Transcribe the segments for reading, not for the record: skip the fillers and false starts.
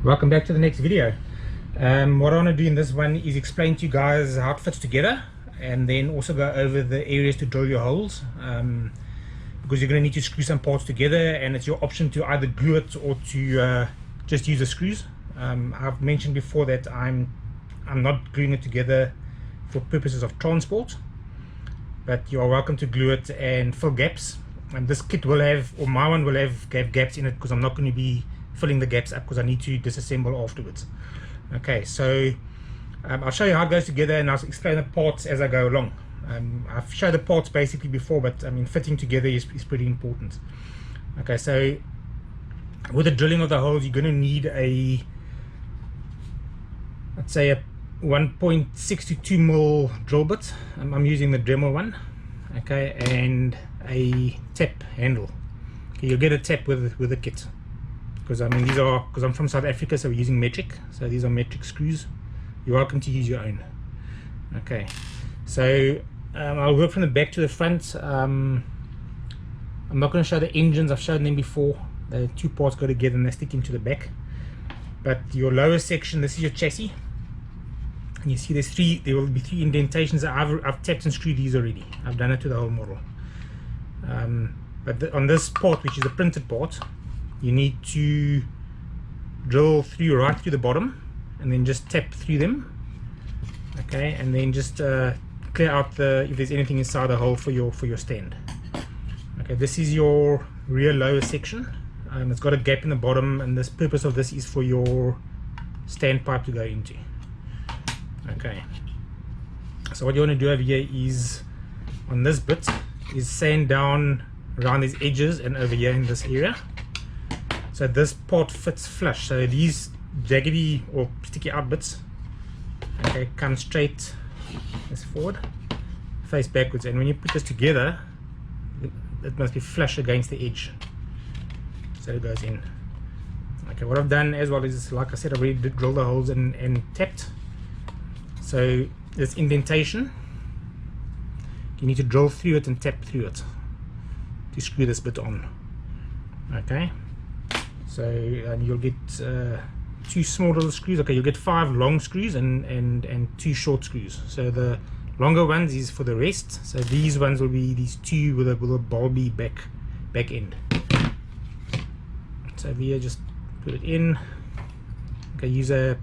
Welcome back to the next video. What I want to do in this one is explain to you guys how it fits together, and then also go over the areas to drill your holes, because you're going to need to screw some parts together, and it's your option to either glue it or to just use the screws. I've mentioned before that I'm not gluing it together for purposes of transport, but you are welcome to glue it and fill gaps. And this kit will have, or my one will have gaps in it, because I'm not going to be filling the gaps up because I need to disassemble afterwards. Okay, so I'll show you how it goes together, and I'll explain the parts as I go along. I've showed the parts basically before, but I mean fitting together is pretty important. Okay, so with the drilling of the holes, you're going to need let's say a 1.62 mil drill bit. I'm using the Dremel one. Okay, and a tap handle. Okay, you'll get a tap with the kit, because I mean these are, because I'm from South Africa, so we're using metric, so these are metric screws. You're welcome to use your own. Okay, so I'll work from the back to the front. I'm not going to show the engines, I've shown them before. The two parts go together and they stick into the back. But your lower section, this is your chassis, and you see there will be three indentations. I've tapped and screwed these already. I've done it to the whole model. But on this part, which is the printed part, you need to drill through right through the bottom and then just tap through them. Okay, and then just clear out if there's anything inside the hole for your stand. Okay, this is your rear lower section. It's got a gap in the bottom, and this purpose of this is for your stand pipe to go into. Okay, so what you want to do over here is, on this bit, is sand down around these edges and over here in this area, so this part fits flush. So these jaggedy or sticky out bits, okay, come straight as forward, face backwards, and when you put this together, it must be flush against the edge, so it goes in. Okay, what I've done as well is, like I said, I've already drilled the holes and tapped. So this indentation, you need to drill through it and tap through it to screw this bit on. Okay, so you'll get two small little screws. Okay, you'll get 5 long screws and 2 short screws. So the longer ones is for the rest. So these ones will be these 2 with a bulby back end. So over here, just put it in. Okay, use a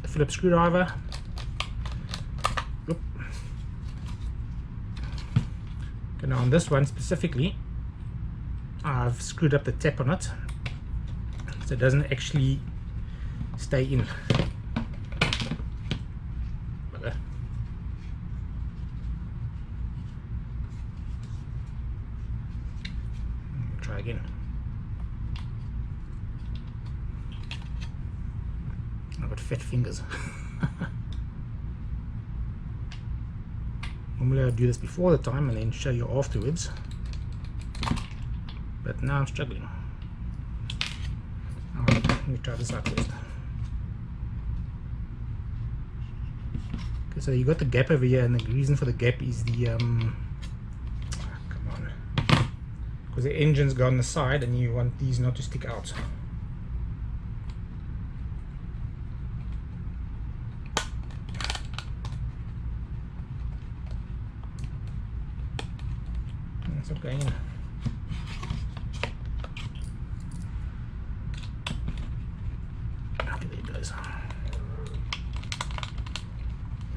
Phillips screwdriver. Oop. Okay, now on this one specifically, I've screwed up the tap on it, so it doesn't actually stay in. Try again. I've got fat fingers. Normally I do this before the time and then show you afterwards, but now I'm struggling. Alright, let me try this out first. Okay, so you got the gap over here, and the reason for the gap is the come on, because the engine's go on the side and you want these not to stick out. It's not going in.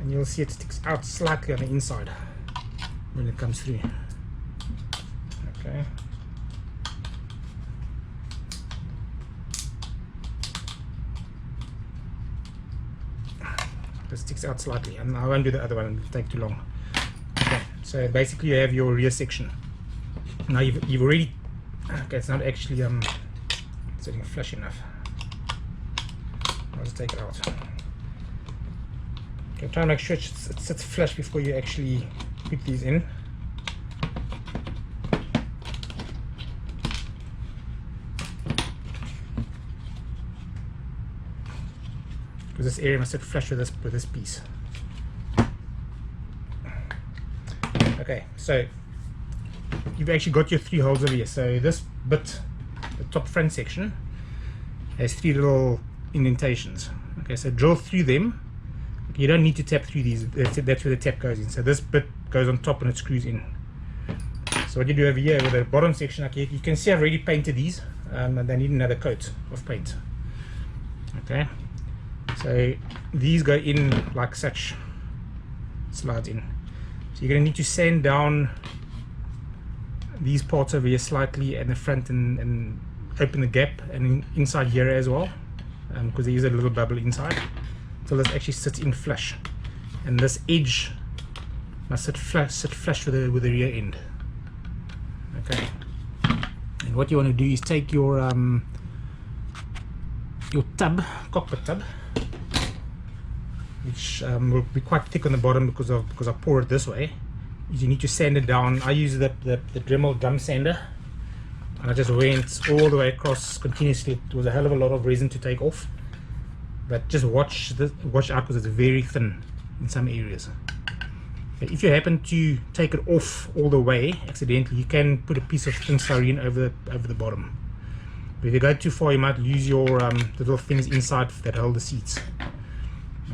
And you'll see it sticks out slightly on the inside when it comes through. Okay. It sticks out slightly, and I won't do the other one, it'll take too long. Okay, so basically you have your rear section. Now you've already, okay, it's not actually sitting flush enough. I'll just take it out. Okay, try and make sure it sits flush before you actually put these in. Because this area must sit flush with this piece. Okay, so you've actually got your 3 holes over here. So this bit, the top front section, has 3 little indentations. Okay, so drill through them. You don't need to tap through these. That's where the tap goes in. So this bit goes on top and it screws in. So what you do over here with the bottom section, okay, you can see I've already painted these, and they need another coat of paint. Okay, so these go in like such, slides in. So you're going to need to sand down these parts over here slightly and the front, and open the gap, and inside here as well, because there is a little bubble inside, so this actually sits in flush, and this edge must sit flush with the rear end. Okay, and what you want to do is take your tub, cockpit tub, which will be quite thick on the bottom because I pour it this way. You need to sand it down. I use the Dremel drum sander, and I just went all the way across continuously. It was a hell of a lot of resin to take off, but just watch out because it's very thin in some areas. Okay, if you happen to take it off all the way accidentally, you can put a piece of thin styrene over the bottom. But if you go too far, you might lose your the little things inside that hold the seats.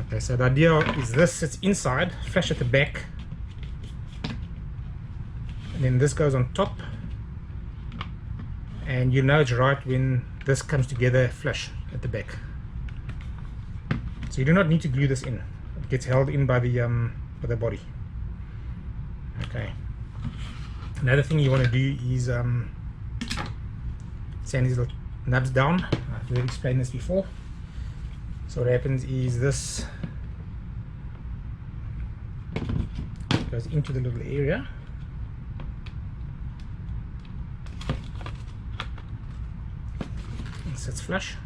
Okay, so the idea is this sits inside, flush at the back, and then this goes on top, and you know it's right when this comes together flush at the back. So you do not need to glue this in. It gets held in by the body. Okay. Another thing you want to do is sand these little nubs down. I've already explained this before. So what happens is this goes into the little area. And sits flush.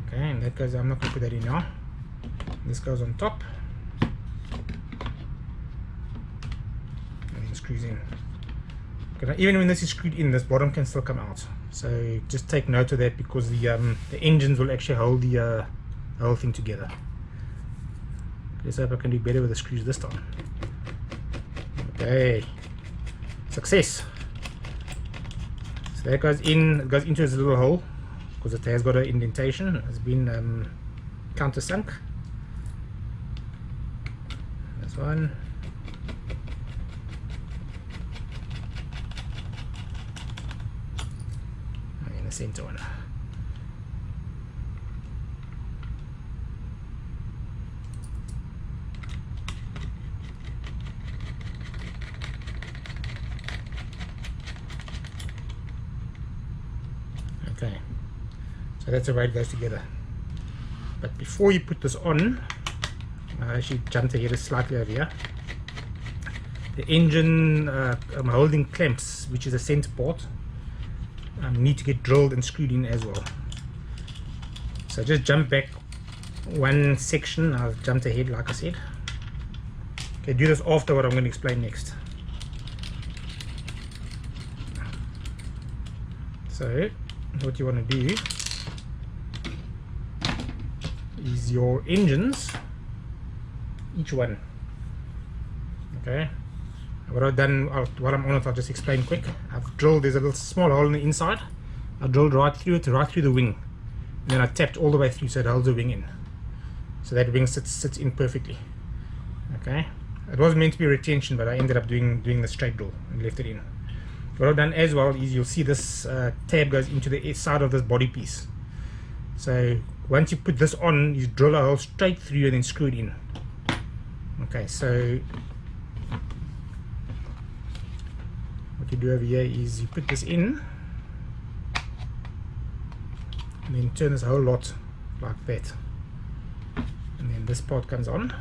Okay, and that goes, I'm not going to put that in now. This goes on top. And then screws in. Okay, even when this is screwed in, this bottom can still come out. So just take note of that, because the engines will actually hold the whole thing together. Let's hope I can do better with the screws this time. Okay, success. So that goes in. It goes into its little hole because it has got an indentation. It's been countersunk. This one. Center one. Okay, so that's the way it goes together. But before you put this on, I actually jumped ahead slightly over here. The engine holding clamps, which is a center part, need to get drilled and screwed in as well. So just jump back one section. I've jumped ahead like I said. Okay, do this after what I'm going to explain next. So what you want to do is your engines, each one. Okay, what I've done while I'm on it, I'll just explain quick. I've drilled, there's a little small hole on the inside. I drilled right through it, right through the wing, and then I tapped all the way through so it holds the wing in. So that wing sits in perfectly. Okay, it was meant to be retention, but I ended up doing the straight drill and left it in. What I've done as well is you'll see this tab goes into the side of this body piece. So once you put this on, you drill a hole straight through and then screw it in. Okay, so what you do over here is you put this in and then turn this whole lot like that, and then this part comes on.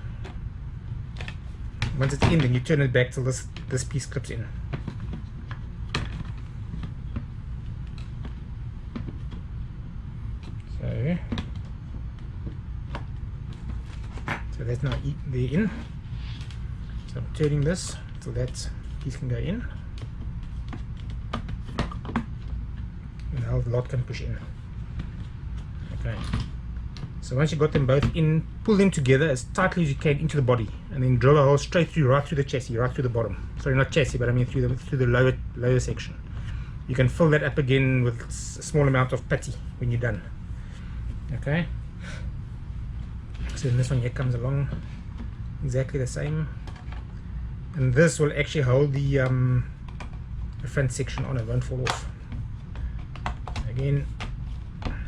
Once it's in, then you turn it back till this piece clips in. So that's now there in. So I'm turning this so that piece can go in, and now the lot can push in. Okay, so once you got them both in, pull them together as tightly as you can into the body, and then drill a hole straight through, right through the chassis, right through the bottom. Sorry, not chassis, but I mean through the lower section. You can fill that up again with a small amount of putty when you're done. Okay, so then this one here comes along exactly the same, and this will actually hold the front section on, it won't fall off. Again,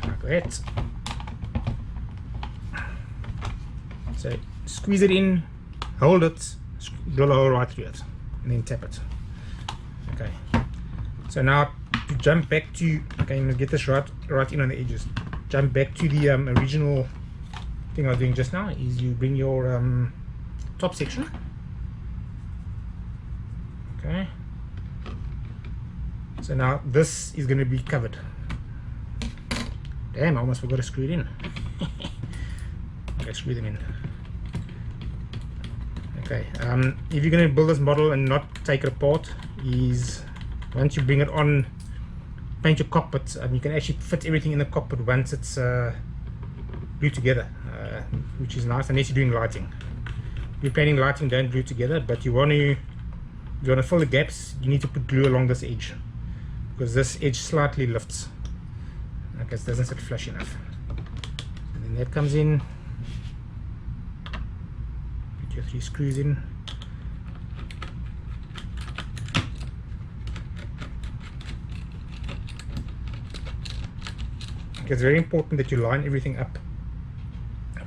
like that. So squeeze it in, hold it, drill a hole right through it, and then tap it. Okay, so now to jump back to, okay, I'm gonna get this right in on the edges. Jump back to the original thing I was doing just now, is you bring your top section. Okay, so now this is going to be covered. Damn, I almost forgot to screw it in. Okay, screw them in. Okay, if you're going to build this model and not take it apart, is once you bring it on, paint your cockpit, you can actually fit everything in the cockpit once it's glued together, which is nice, unless you're doing lighting. If you're painting lighting, don't glue together, but you want to fill the gaps, you need to put glue along this edge, because this edge slightly lifts. Okay, it doesn't sit flush enough. And then that comes in, put your 3 screws in. It's very important that you line everything up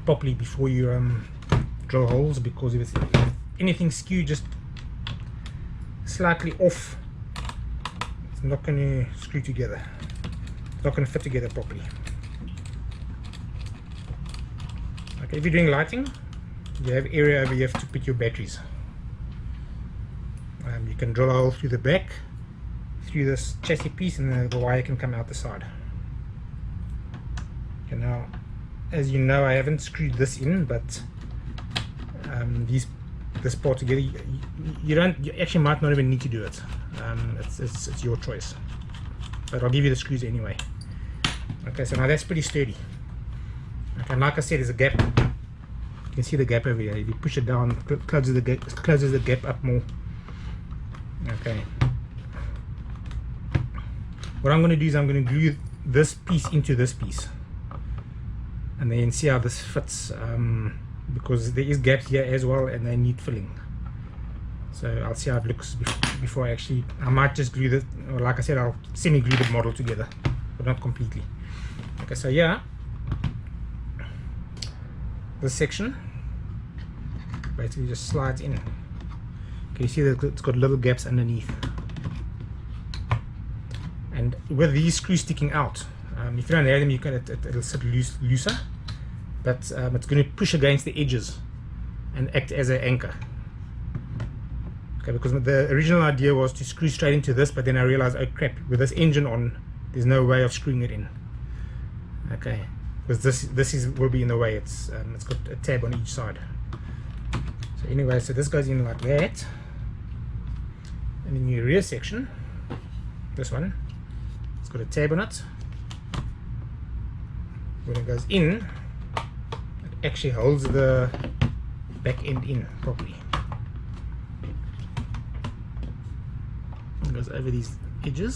properly before you drill holes, because if anything skewed just slightly off, it's not going to screw together, it's not going to fit together properly. Okay, if you're doing lighting, you have area over here to put your batteries. You can drill a hole through the back, through this chassis piece, and the wire can come out the side. Okay, now, as you know, I haven't screwed this in, but this part together, you actually might not even need to do it. It's your choice, but I'll give you the screws anyway. Okay, so now that's pretty sturdy. Okay, and like I said, there's a gap. You can see the gap over here. If you push it down, it closes the gap up more. Okay, what I'm going to do is I'm going to glue this piece into this piece, and then see how this fits, because there is gaps here as well and they need filling. So I'll see how it looks before I might just glue this, or like I said, I'll semi-glue the model together, but not completely. Okay, so yeah, this section basically just slides in. Okay, you see that it's got little gaps underneath, and with these screws sticking out, if you don't have them, you can it'll sit looser, but it's going to push against the edges and act as an anchor. Okay, because the original idea was to screw straight into this, but then I realized, oh crap, with this engine on, there's no way of screwing it in. Okay, because this will be in the way. It's got a tab on each side. So anyway, so this goes in like that, and in your rear section, this one, it's got a tab on it. When it goes in, it actually holds the back end in properly. It goes over these edges,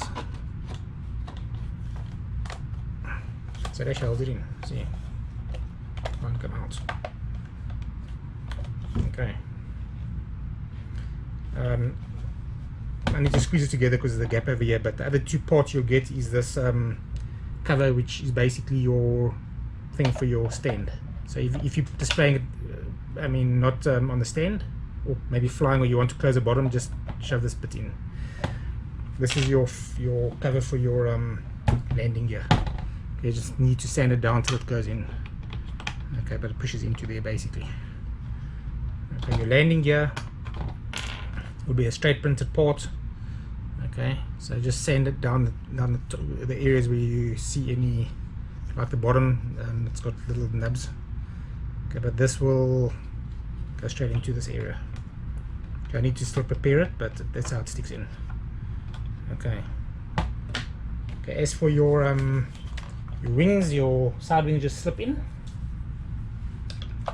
so it actually holds it in. See, it won't come out. Okay. I need to squeeze it together because there's a gap over here, but the other two parts you'll get is this cover, which is basically your thing for your stand. So if you're displaying it, I mean not on the stand, or maybe flying, or you want to close the bottom, just shove this bit in. This is your cover for your landing gear. You just need to sand it down till it goes in. Okay, but it pushes into there basically. Okay, your landing gear will be a straight printed part. Okay, so just sand it down the areas where you see any, like the bottom, it's got little nubs. Okay, but this will go straight into this area. Okay, I need to still prepare it, but that's how it sticks in. Okay. Okay, as for your wings, your side wings just slip in,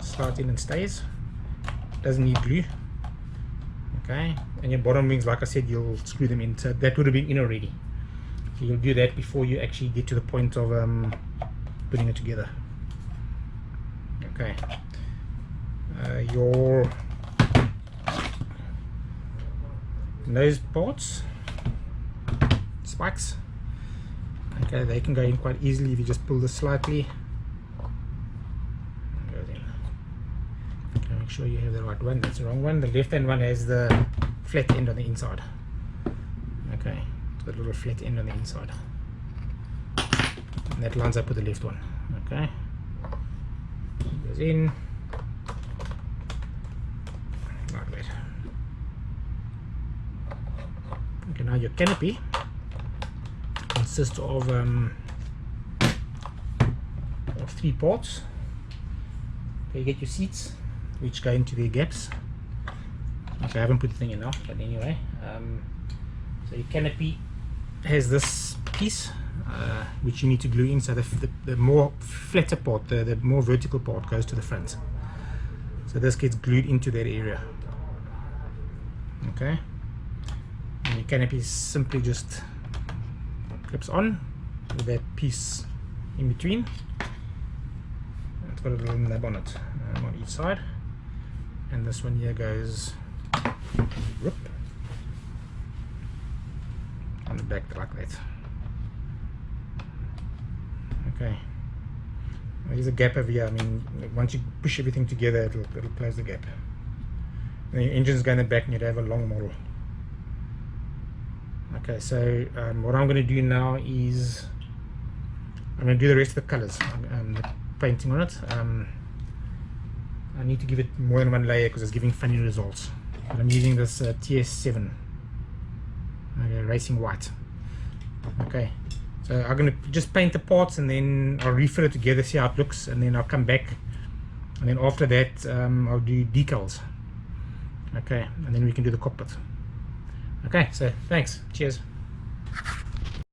slides in and stays. Doesn't need glue. Okay, and your bottom wings, like I said, you'll screw them in. So that would have been in already. So you'll do that before you actually get to the point of putting it together. Okay, your nose parts, spikes, okay, they can go in quite easily if you just pull this slightly. Goes in. Okay, make sure you have the right one. That's the wrong one. The left hand one has the flat end on the inside. Okay, the little flat end on the inside, and that lines up with the left one. Okay, goes in like that. Okay, now your canopy consists of 3 parts. Okay, you get your seats, which go into their gaps. Okay, I haven't put the thing in now, but anyway, so your canopy has this piece which you need to glue in, so the more flatter part, the more vertical part goes to the front. So this gets glued into that area. Okay, and your canopy simply just clips on with that piece in between. It's got a little nub on it on each side, and this one here goes whoop, on the back like that. Okay, there's a gap over here. I mean, once you push everything together, it'll close the gap. And your engine's going in the back, and you'd have a long model. Okay, so what I'm going to do now is I'm going to do the rest of the colors, the painting on it. I need to give it more than one layer because it's giving funny results. But I'm using this TS7, okay, racing white. Okay, so I'm going to just paint the parts and then I'll refill it together, see how it looks, and then I'll come back, and then after that I'll do decals. Okay, and then we can do the cockpit. Okay, so thanks, cheers.